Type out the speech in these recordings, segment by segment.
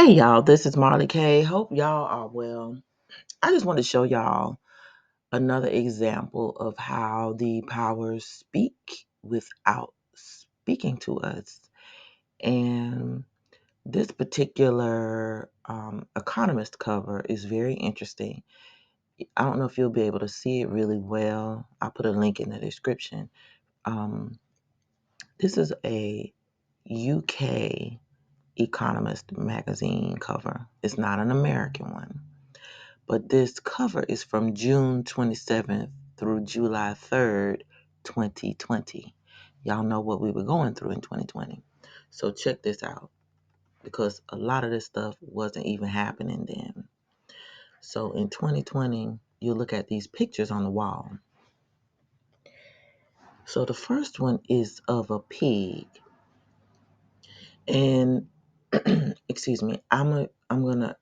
Hey y'all, this is Marley K. Hope y'all are well. I just want to show y'all another example of how the powers speak without speaking to us. And this particular Economist cover is very interesting. I don't know if you'll be able to see it really well. I'll put a link in the description. Um, this is a UK Economist magazine cover. It's not an American one. But this cover is from June 27th through July 3rd, 2020. Y'all know what we were going through in 2020. So check this out because a lot of this stuff wasn't even happening then. So in 2020, you look at these pictures on the wall. So the first one is of a pig. And excuse me, I'm gonna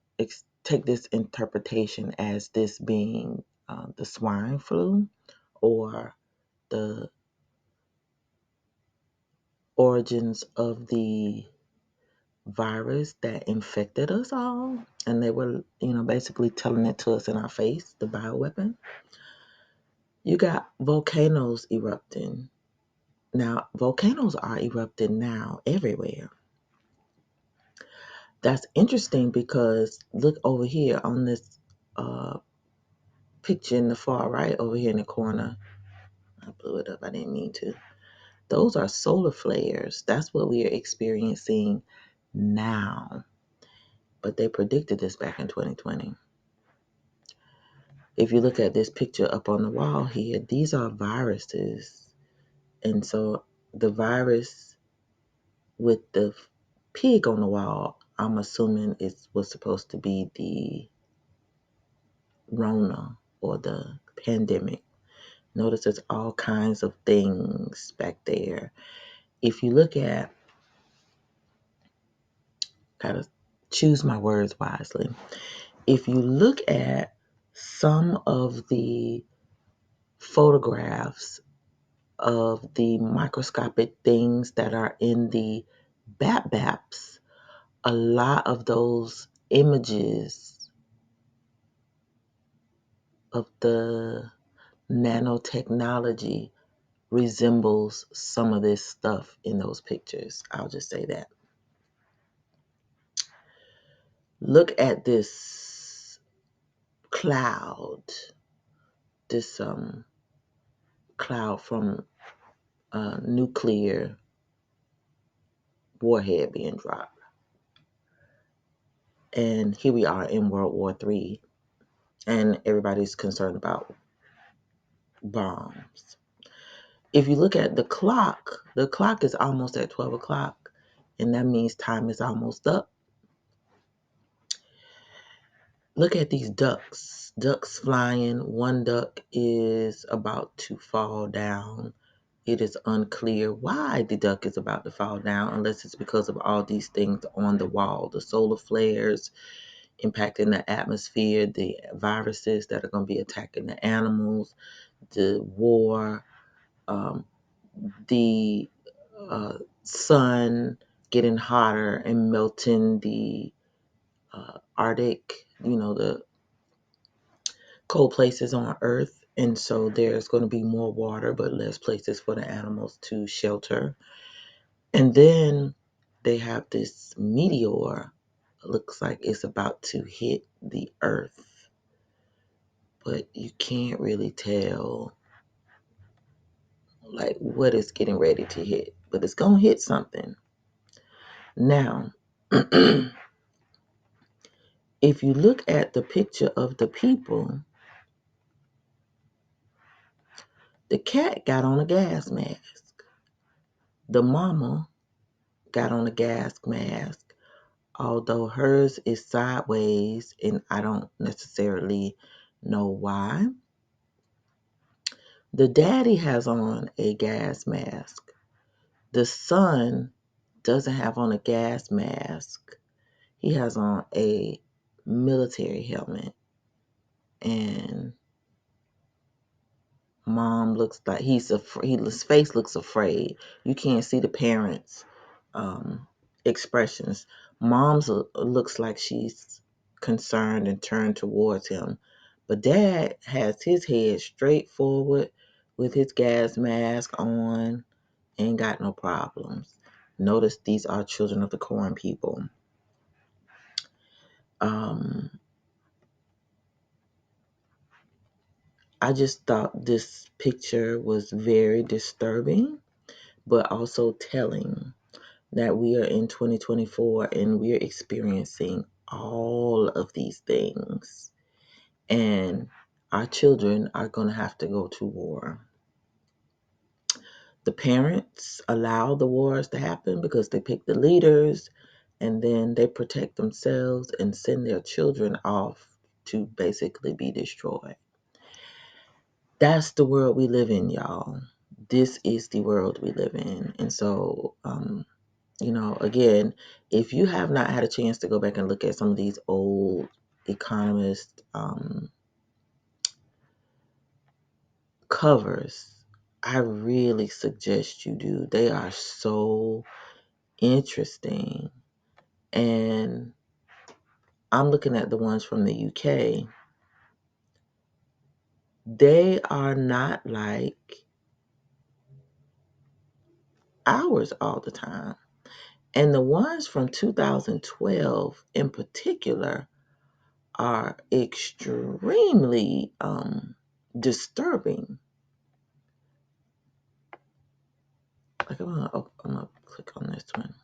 take this interpretation as this being the swine flu or the origins of the virus that infected us all. And they were, basically telling it to us in our face, the bioweapon. You got volcanoes erupting. Now, volcanoes are erupting now everywhere. That's interesting because look over here on this uh, picture in the far right, over here in the corner. I blew it up, I didn't mean to. Those are solar flares. That's what we are experiencing now. But they predicted this back in 2020. If you look at this picture up on the wall here, these are viruses. And so the virus with the pig on the wall, I'm assuming it was supposed to be the Rona or the pandemic. Notice there's all kinds of things back there. If you look at, gotta choose my words wisely. If you look at some of the photographs of the microscopic things that are in the BAPs, a lot of those images of the nanotechnology resembles some of this stuff in those pictures. I'll just say that. Look at this cloud, this cloud from a nuclear warhead being dropped. And here we are in World War III, and everybody's concerned about bombs. If you look at the clock is almost at 12 o'clock, and that means time is almost up. Look at these ducks flying. One duck is about to fall down. It is unclear why the duck is about to fall down, unless it's because of all these things on the wall, the solar flares impacting the atmosphere, the viruses that are going to be attacking the animals, the war, um, the sun getting hotter and melting the Arctic, the cold places on Earth. And so there's going to be more water, but less places for the animals to shelter. And then they have this meteor, looks like it's about to hit the Earth, but you can't really tell like what it's getting ready to hit, but it's going to hit something. Now, if you look at the picture of the people, the cat got on a gas mask. The mama got on a gas mask, although hers is sideways, and I don't necessarily know why. The daddy has on a gas mask. The son doesn't have on a gas mask. He has on a military helmet. And mom looks like his face looks afraid. You can't see the parents' expressions. Mom's looks like she's concerned and turned towards him. But dad has his head straight forward with his gas mask on, ain't got no problems. Notice these are children of the corn people. Um, I just thought this picture was very disturbing, but also telling that we are in 2024 and we're experiencing all of these things. And our children are going to have to go to war. The parents allow the wars to happen because they pick the leaders and then they protect themselves and send their children off to basically be destroyed. That's the world we live in, y'all. This is the world we live in. And so, again, if you have not had a chance to go back and look at some of these old economist covers, I really suggest you do. They are so interesting. And I'm looking at the ones from the UK. They are not like ours all the time. And the ones from 2012 in particular are extremely disturbing. Like I'm gonna click on this one.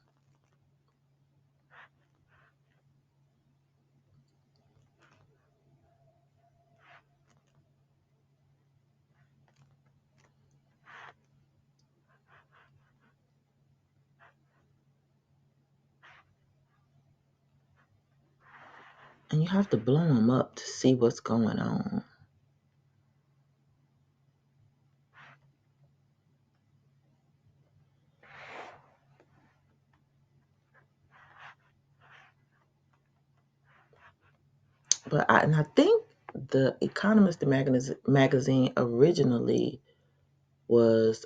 And you have to blow them up to see what's going on. I think the Economist magazine originally was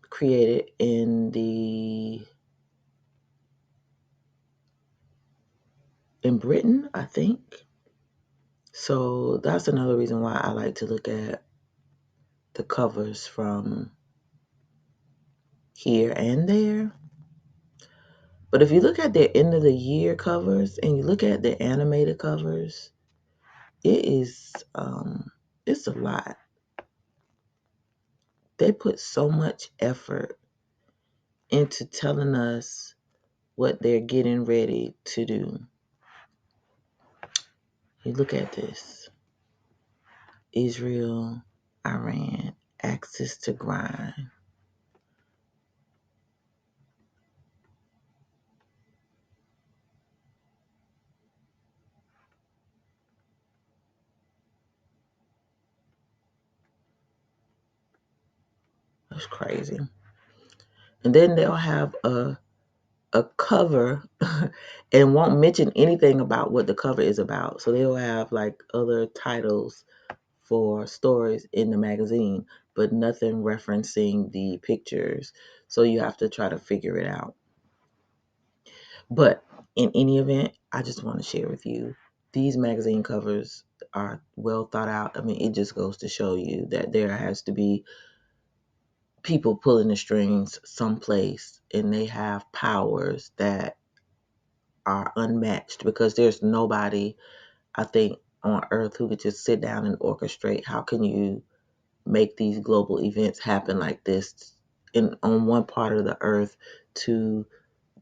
created in Britain, I think. So that's another reason why I like to look at the covers from here and there. But if you look at their end of the year covers and you look at the animated covers, it is it's a lot. They put so much effort into telling us what they're getting ready to do. You look at this. Israel, Iran, axis to grind. That's crazy. And then they'll have a cover and won't mention anything about what the cover is about. So they'll have like other titles for stories in the magazine, but nothing referencing the pictures. So you have to try to figure it out. But in any event, I just want to share with you these magazine covers are well thought out. I mean, it just goes to show you that there has to be people pulling the strings someplace and they have powers that are unmatched because there's nobody, I think, on earth who could just sit down and orchestrate. How can you make these global events happen like this on one part of the earth to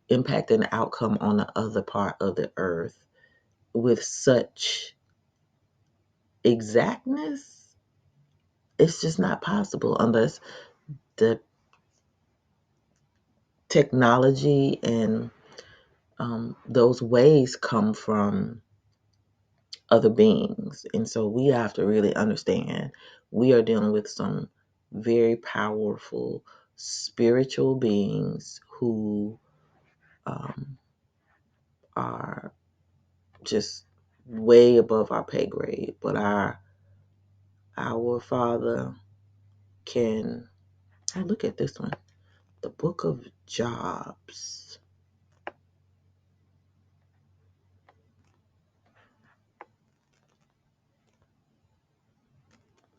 impact an outcome on the other part of the earth with such exactness? It's just not possible unless the technology and those ways come from other beings. And so we have to really understand we are dealing with some very powerful spiritual beings who um, are just way above our pay grade. But our Father can, oh, look at this one. the book of Jobs.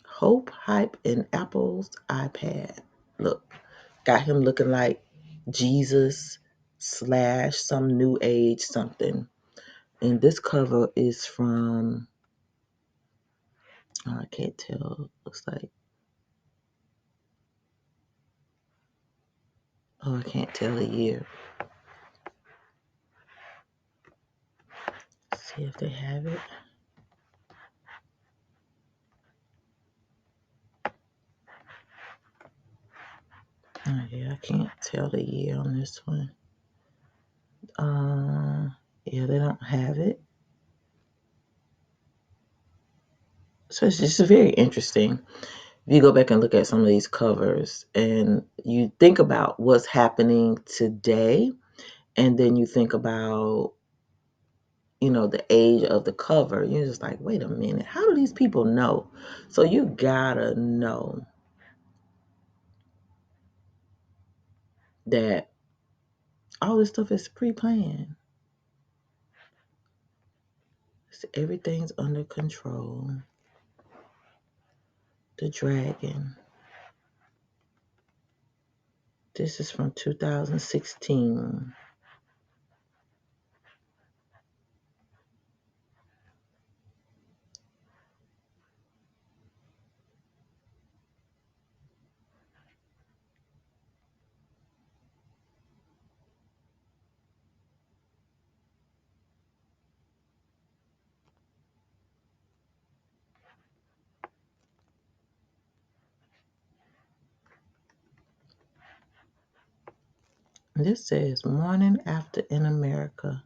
Hope, hype, and Apple's iPad. Look, got him looking like Jesus slash some new age something. And this cover is from, oh, I can't tell. Looks like, oh, I can't tell the year. Let's see if they have it. Oh, yeah, I can't tell the year on this one. Yeah, they don't have it. So it's just very interesting. If you go back and look at some of these covers and you think about what's happening today, and then you think about, the age of the cover, you're just like, wait a minute, how do these people know? So you gotta know that all this stuff is pre-planned. So everything's under control. The dragon. This is from 2016. This says morning after in America.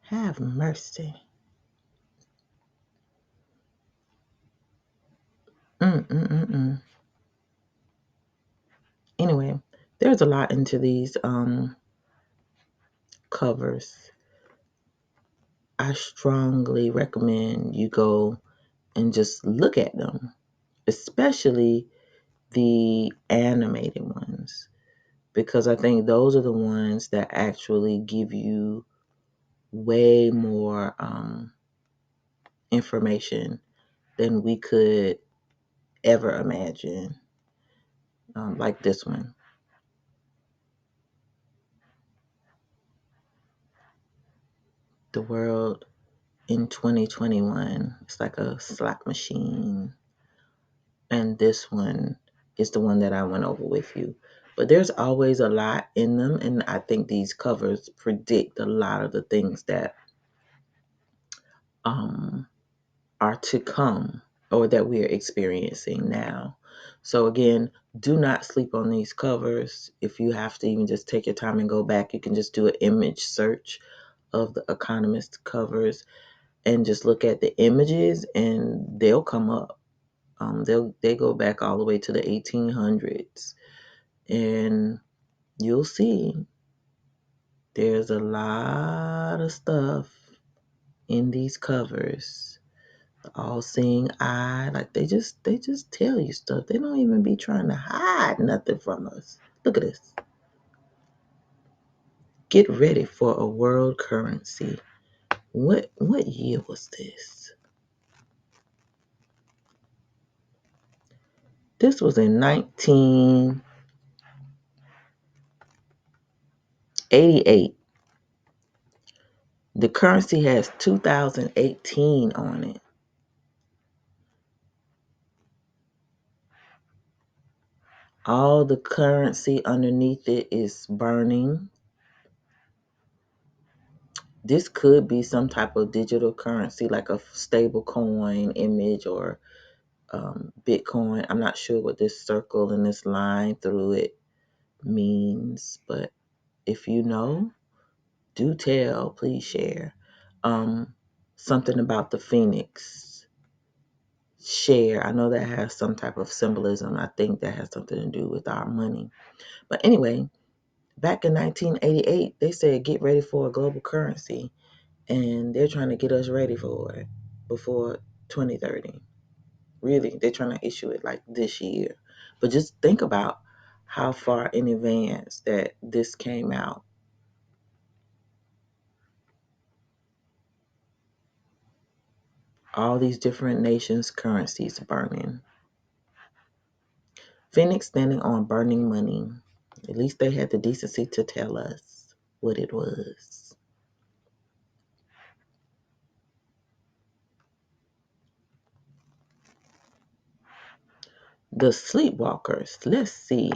Have mercy. Mm-mm-mm-mm. Anyway, there's a lot into these covers. I strongly recommend you go and just look at them, especially the animated ones, because I think those are the ones that actually give you way more information than we could ever imagine, like this one. The world in 2021. It's like a slot machine. And this one is the one that I went over with you. But there's always a lot in them, and I think these covers predict a lot of the things that um, are to come or that we are experiencing now. So again, do not sleep on these covers. If you have to even just take your time and go back, you can just do an image search of the Economist covers and just look at the images, and they'll come up. They go back all the way to the 1800s, and you'll see there's a lot of stuff in these covers. All seeing eye, like they just tell you stuff. They don't even be trying to hide nothing from us. Look at this. Get ready for a world currency. What year was this? This was in 1988. The currency has 2018 on it. All the currency underneath it is burning. This could be some type of digital currency, like a stable coin image or Bitcoin. I'm not sure what this circle and this line through it means, but if you know, do tell, please share. Something about the phoenix. Share. I know that has some type of symbolism. I think that has something to do with our money. But anyway, back in 1988, they said get ready for a global currency, and they're trying to get us ready for it before 2030. Really, they're trying to issue it like this year. But just think about how far in advance that this came out. All these different nations' currencies burning. Phoenix standing on burning money. At least they had the decency to tell us what it was. The Sleepwalkers. Let's see.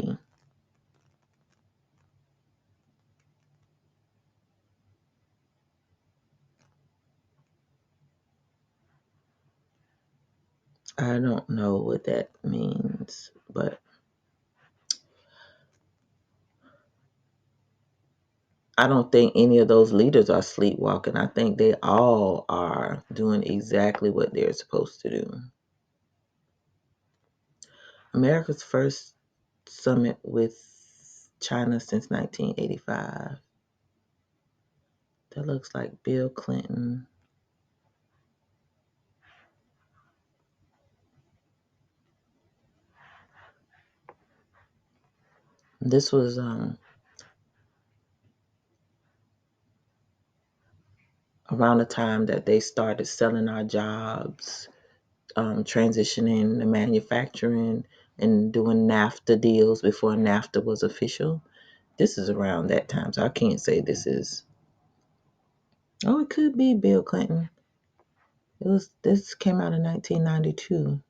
I don't know what that means, but I don't think any of those leaders are sleepwalking. I think they all are doing exactly what they're supposed to do. America's first summit with China since 1985. That looks like Bill Clinton. This was around the time that they started selling our jobs, transitioning to manufacturing and doing NAFTA deals before NAFTA was official. This is around that time, so I can't say this is. Oh, it could be Bill Clinton. This came out in 1992.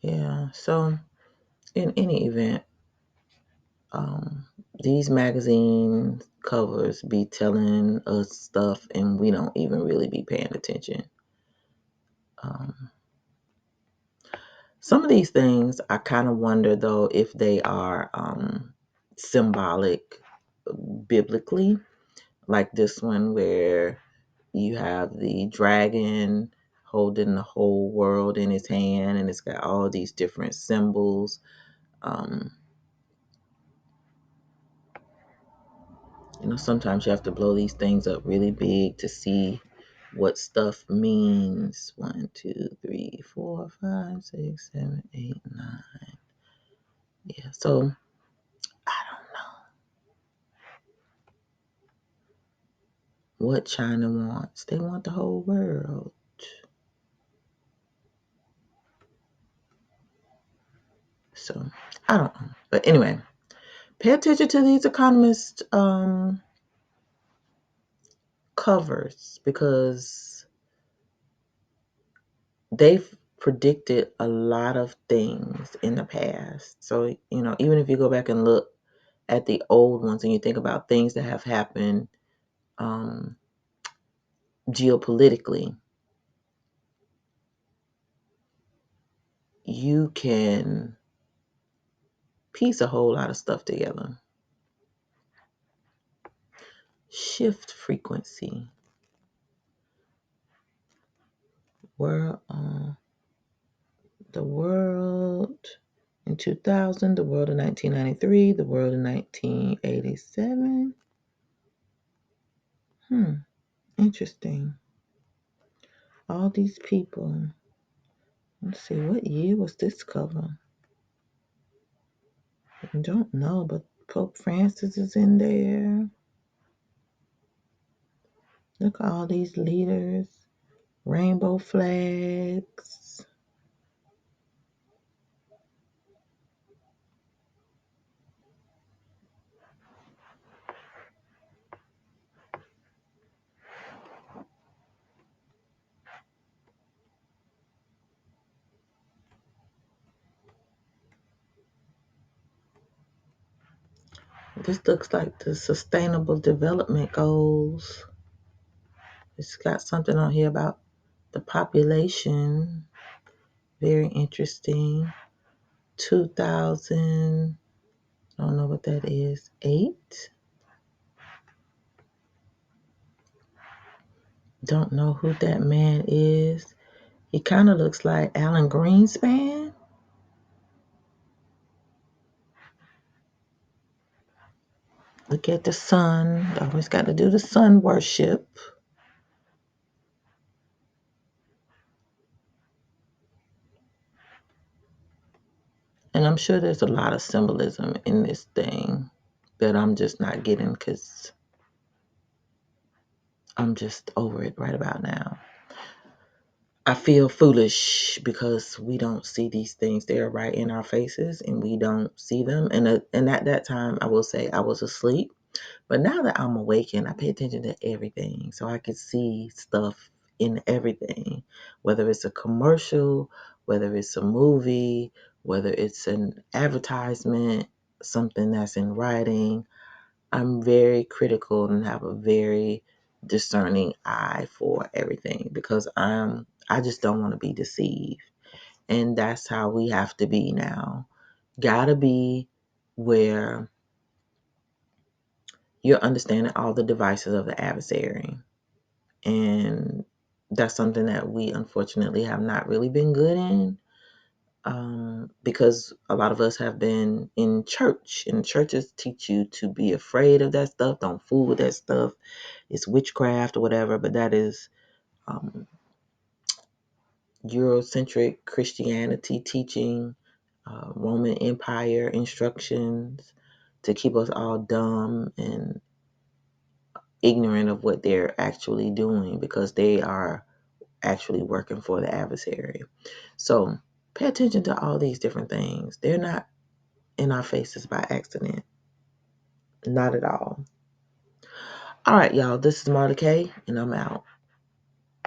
Yeah, so in any event, um, these magazine covers be telling us stuff and we don't even really be paying attention. Um, some of these things, I kind of wonder though if they are symbolic biblically, like this one where you have the dragon holding the whole world in his hand and it's got all these different symbols. Um, sometimes you have to blow these things up really big to see what stuff means. 1, 2, 3, 4, 5, 6, 7, 8, 9. Yeah, so I don't know what China wants. They want the whole world. So I don't know. But anyway, pay attention to these economist covers because they've predicted a lot of things in the past. So, even if you go back and look at the old ones and you think about things that have happened um, geopolitically, you can piece a whole lot of stuff together. Shift frequency. World, the world in 2000, the world in 1993, the world in 1987. Interesting. All these people. Let's see, what year was this cover? I don't know, but Pope Francis is in there. Look at all these leaders. Rainbow flags. This looks like the Sustainable Development Goals. It's got something on here about the population. Very interesting. 2000, I don't know what that is. 8? Don't know who that man is. He kind of looks like Alan Greenspan. Look at the sun. Always got to do the sun worship. And I'm sure there's a lot of symbolism in this thing that I'm just not getting because I'm just over it right about now. I feel foolish because we don't see these things. They're right in our faces and we don't see them. And at that time, I will say I was asleep. But now that I'm awakened, I pay attention to everything. So I can see stuff in everything, whether it's a commercial, whether it's a movie, whether it's an advertisement, something that's in writing. I'm very critical and have a very discerning eye for everything because I just don't want to be deceived. And that's how we have to be now. Gotta be where you're understanding all the devices of the adversary. And that's something that we unfortunately have not really been good in, because a lot of us have been in church, and churches teach you to be afraid of that stuff, don't fool with that stuff. It's witchcraft or whatever, but that is um, Eurocentric Christianity teaching, Roman Empire instructions to keep us all dumb and ignorant of what they're actually doing because they are actually working for the adversary. So pay attention to all these different things. They're not in our faces by accident. Not at all. All right, y'all. This is Marta K, and I'm out.